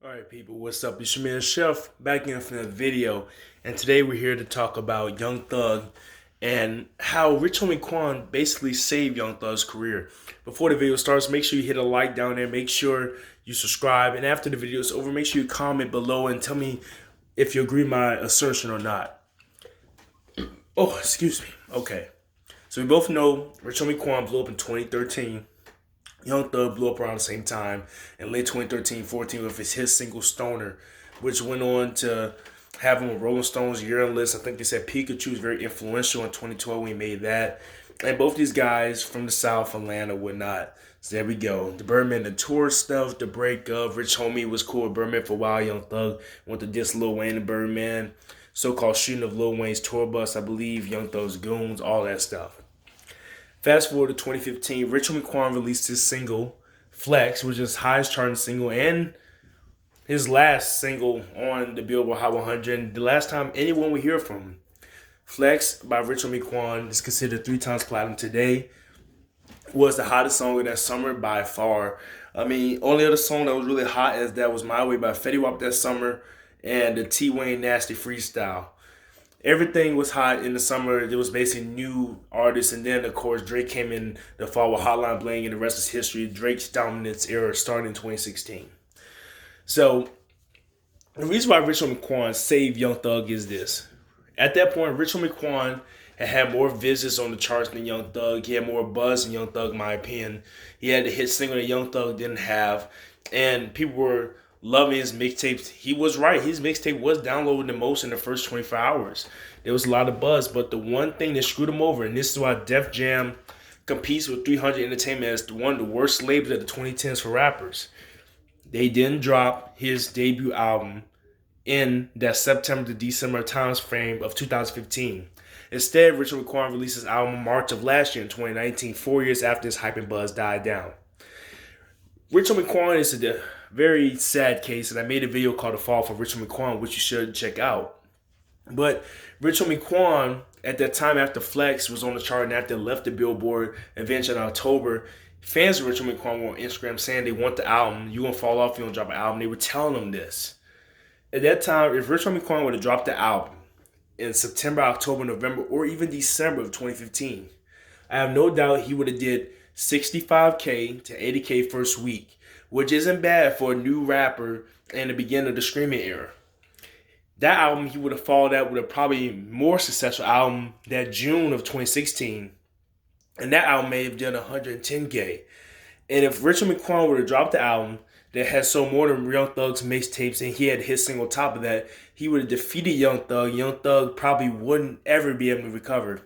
Alright people, what's up? It's your man Chef back again for another video, and today we're here to talk about Young Thug and how Rich Homie Quan basically saved Young Thug's career. Before the video starts, make sure you hit a like down there, make sure you subscribe, and after the video is over, make sure you comment below and tell me if you agree with my assertion or not. Oh, excuse me. Okay. So we both know Rich Homie Quan blew up in 2013. Young Thug blew up around the same time in late 2013-14 with his hit single Stoner, which went on to have him with Rolling Stone's year-end list. I think they said Pikachu was very influential in 2012 when he made that. And both these guys from the South, Atlanta, whatnot. So there we go. The Birdman, the tour stuff, the breakup. Rich Homie was cool with Birdman for a while. Young Thug went to diss Lil Wayne and Birdman. So-called shooting of Lil Wayne's tour bus, I believe. Young Thug's goons, all that stuff. Fast forward to 2015, Rich Homie Quan released his single, Flex, which is his highest charting single and his last single on the Billboard Hot 100. And the last time anyone would hear from him. Flex by Rich Homie Quan is considered 3 times platinum today. Was the hottest song of that summer by far. I mean, only other song that was really hot as that was My Way by Fetty Wap that summer and the T-Wayne Nasty Freestyle. Everything was hot in the summer. There was basically new artists, and then of course Drake came in the fall with Hotline Bling, and the rest is history. Drake's dominance era started in 2016. So the reason why Rich Homie Quan saved Young Thug is this: at that point, Rich Homie Quan had more visits on the charts than Young Thug. He had more buzz than Young Thug, in my opinion. He had the hit single that Young Thug didn't have, and people were loving his mixtapes. He was right. His mixtape was downloaded the most in the first 24 hours. There was a lot of buzz, but the one thing that screwed him over, and this is why Def Jam competes with 300 Entertainment as one of the worst labels of the 2010s for rappers. They didn't drop his debut album in that September to December times frame of 2015. Instead, Rich Homie Quan released his album in March of last year in 2019, 4 years after his hype and buzz died down. Rich Homie Quan is a very sad case, and I made a video called The Fall for Rich Homie Quan, which you should check out. But Rich Homie Quan, at that time after Flex was on the chart and after it left the Billboard eventually in October, fans of Rich Homie Quan were on Instagram saying they want the album. You're going to fall off if you don't drop an album. They were telling him this. At that time, if Rich Homie Quan would have dropped the album in September, October, November, or even December of 2015, I have no doubt he would have did 65K to 80K first week, which isn't bad for a new rapper in the beginning of the streaming era. That album, he would have followed that with a probably more successful album that June of 2016, and that album may have done 110K. And if Rich Homie Quan would have dropped the album that had sold more than Young Thug's mixtapes and he had his single top of that, he would have defeated Young Thug. Young Thug probably wouldn't ever be able to recover.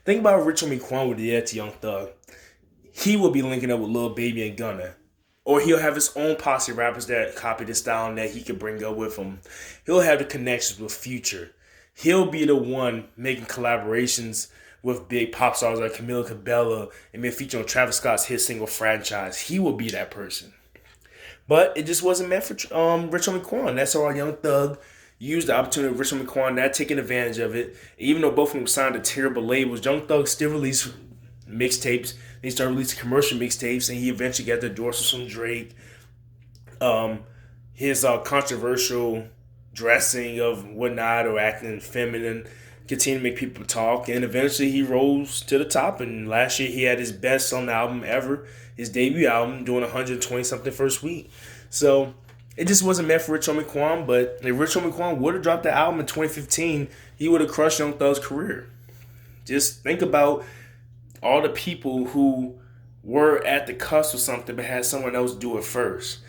Think about what Rich Homie Quan would have did to Young Thug. He will be linking up with Lil Baby and Gunna. Or he'll have his own posse rappers that copy the style and that he can bring up with him. He'll have the connections with Future. He'll be the one making collaborations with big pop stars like Camila Cabello and maybe feature on Travis Scott's hit single Franchise. He will be that person. But it just wasn't meant for Rich Homie Quan. That's how Young Thug used the opportunity of Rich Homie Quan, not taking advantage of it. Even though both of them signed to terrible labels, Young Thug still released mixtapes. He started releasing commercial mixtapes, and he eventually got the endorsements from Drake. His controversial dressing of whatnot or acting feminine continued to make people talk, and eventually he rose to the top. And last year he had his best selling album ever, his debut album, doing 120 something first week. So it just wasn't meant for Rich Homie Quan. But if Rich Homie Quan would have dropped the album in 2015, he would have crushed Young Thug's career. Just think about all the people who were at the cusp of something but had someone else do it first.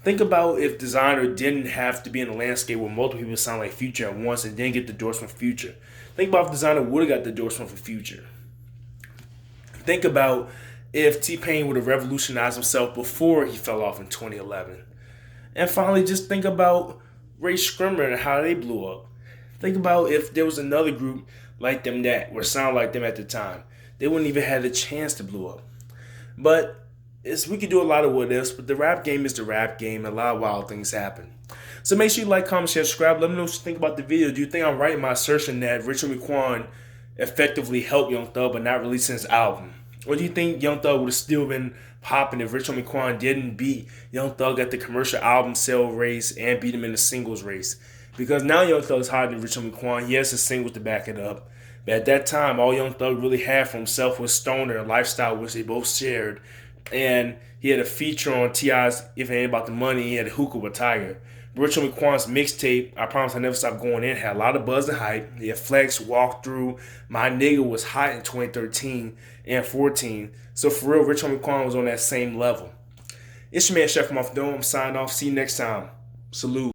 Think about if Designer didn't have to be in the landscape where multiple people sound like Future at once and didn't get the endorsement from Future. Think about if Designer would have got the endorsement from Future. Think about if T-Pain would have revolutionized himself before he fell off in 2011. And finally, just think about Ray Scrimmer and how they blew up. Think about if there was another group like them that were sound like them at the time. They wouldn't even have the chance to blow up. But we could do a lot of what ifs, but the rap game is the rap game. A lot of wild things happen. So make sure you like, comment, share, subscribe. Let me know what you think about the video. Do you think I'm right in my assertion that Rich Homie Quan effectively helped Young Thug but not releasing his album? Or do you think Young Thug would have still been popping if Rich Homie Quan didn't beat Young Thug at the commercial album sale race and beat him in the singles race? Because now Young Thug's higher than Rich Homie Quan. He has the singles to back it up. But at that time, all Young Thug really had for himself was Stoner, a lifestyle which they both shared. And he had a feature on T.I.'s If It Ain't About the Money. He had a hookah with Tiger. Rich Homie Quan's mixtape, I Promise I Never Stop Going In, had a lot of buzz and hype. He had Flex, Walkthrough. My Nigga was hot in 2013 and 14. So for real, Rich Homie Quan was on that same level. It's your man, Chef from Off the Dome. I'm signing off. See you next time. Salute.